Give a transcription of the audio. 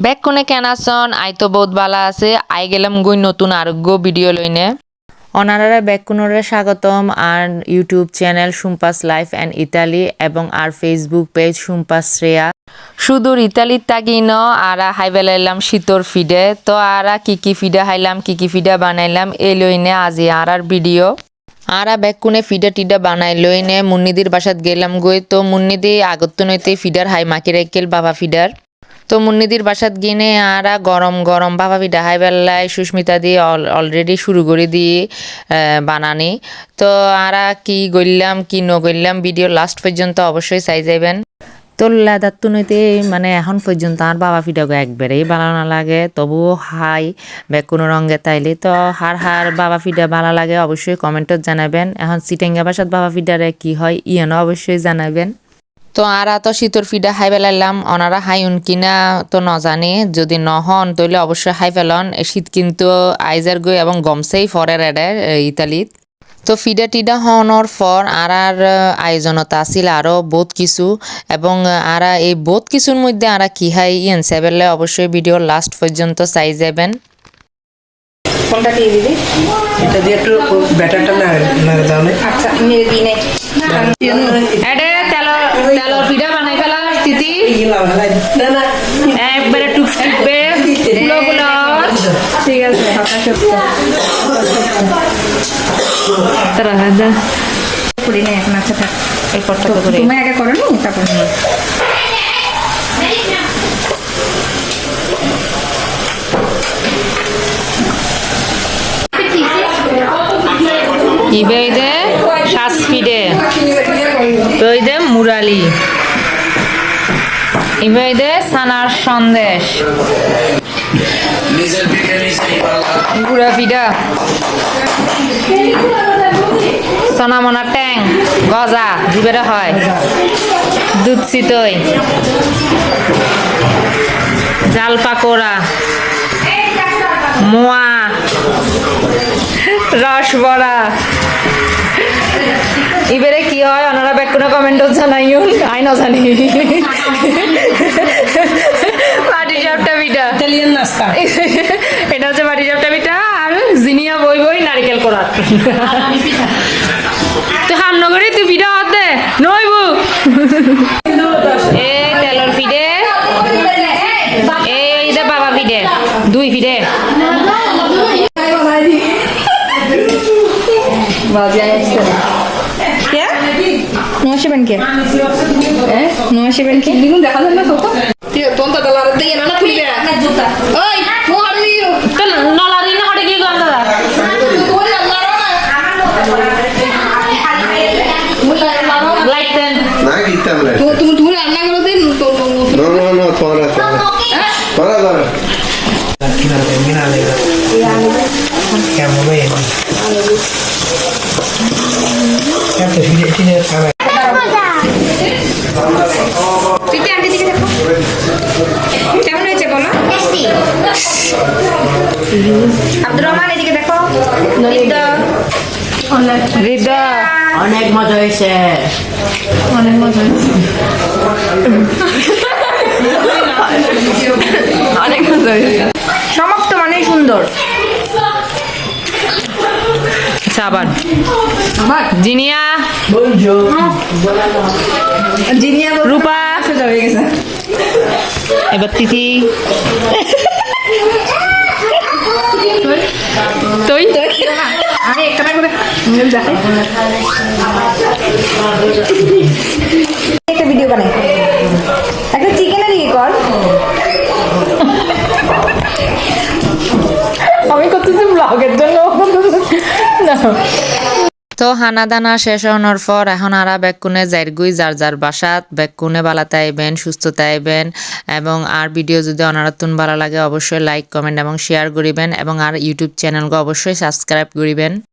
বেককুনে কেন আসন আই তো বহুত ভালো আছে আই গেলাম গুই নতুন আরোগ্য ভিডিও লইনে অনারারা বেককুনরে স্বাগতম আর ইউটিউব চ্যানেল সুম্পাস লাইফ অ্যান্ড ইতালি এবং আর ফেসবুক পেজ সুম্পাস শ্রেয়া সুদূর ইতালির তাগি ন আরা হাই বেলাইলাম শীতর ফিডে তো আরা কি ফিডা হাইলাম কি ফিডা বানাইলাম এই লইনে আজি আর ভিডিও আরা বেককুনে ফিডা টিডা বানাই লইনে মুন্নিদির বাসাত গেলাম গই তো মুন্নিদি আগত্ত নইতে ফিডার হাই মাকি রেকেল বাবা ফিডার তো মুন্নিদির বাসাত গিনে আরা গরম গরম বাবা পিঠা হাই বেলায় সুস্মিতা দিয়ে অলরেডি শুরু করে দিয়ে বানানি তো আরা কি গইলাম কি নগইলাম ভিডিও লাস্ট পর্যন্ত অবশ্যই চাই যাইবেন তো লাদাত্তু নইতে মানে এখন পর্যন্ত আর বাবা পিঠাকে একবারেই বানানো লাগে তবুও হাই বেকুনো রঙে তাইলে তো হার বাবা পিঠা ভালো লাগে অবশ্যই কমেন্টত জানাবেন এখন চিটেঙ্গা বাসাত বাবা পিঠারে কি হয় ইয়েনও অবশ্যই জানাবেন তো আরা তো শীতর ফিডা হাই ফেলাইলাম অনারা হাইউন কিনা তো নজানে যদি নহন তইলে অবশ্যই হাই ফেলন শীত কিন্তু আইজার গই এবং গমসেই ফরের এডে ইতালিত তো ফিডা টিডা হওয়ার পর আর আয়োজনত আছিল আরও বহুত কিছু এবং আরা এই বহুত কিছুর মধ্যে আরা কি হাই ইয়েন সেবেলে অবশ্যই ভিডিও লাস্ট পর্যন্ত চাই যাবেন কোনটা দিয়ে দিবি এটা দিয়ে একটু ব্যাটারটা নাড়ে দাও না আচ্ছা মেরে দিই নাই এডে তেল ফিডা বানাই ফেলা তিতি না না একবারে টুপবে গুলো ঠিক আছে তারা হাদা করি না এখন আচ্ছা থাক এই করতে করে তুমি আগে করো নি তারপর ইবেইদে শাসফিডে তইদে মুরালি ইবেইদে সানার সন্দেশ গুড়া ফিডা সোনামনা ট্যাং গজা জিবেরে হয় দুধ চিতই জাল পাকোড়া মোয়া রসবড়া এবারে কি হয় ওনারা ব্যাক কোনো কমেন্টও জানাইও আই না জানি পাটি সাপটা পিঠা ইতালিয়ান নাস্তা এটা হচ্ছে পাটি সাপটা পিঠা আর জিনিয়া বই নারিকেল করা তুই হামনগরে তুই পিঠা হতে নইবু এ তেলর পিঠে এই যে বাবা পিঠে দুই পিঠে নশিবেন কে নশিবেন কে দেখুন দেখা যাবে না তো তোমরা তো লারে দিয়ে না খুলবে না জুতা ওই মোর দিও তো নলা দিন হটে কি গন্ধ দা লাইট দেন না গীতা আমরা তুমি রান্না করে দিন no তোরা মিনা লেগা কেমন হয় এত ফিরে খাবে তুই কি আন্টি দিকে দেখো কেমন হয়েছে বলো আব্দুর রহমান এদিকে দেখো রিদা অনেক মজা হয়েছে অনেক মজা হয়েছে অনেক মজা হয়েছে সমাপ্ত মানেই সুন্দর আচ্ছা আবার জিনিয়া জিনিয়া রূপা সোজা হয়ে গেছে এবার তিথি তুই আমি একটা করে দেখাই একটা ভিডিও বানাই একটা চিকেনের ইয়ে কর আমি করতেছি ব্লগের জন্য না তো হানা দানা শেষ হওয়ার পর এখন আরা বেকুনে যাইরগুই যার বাসাত বেকুনে বালাতে আইবেন সুস্থতা আইবেন এবং আর ভিডিও যদি অনারাতুন ভালো লাগে অবশ্যই লাইক কমেন্ট এবং শেয়ার করিবেন এবং আর ইউটিউব চ্যানেলকে অবশ্যই সাবস্ক্রাইব করিবেন।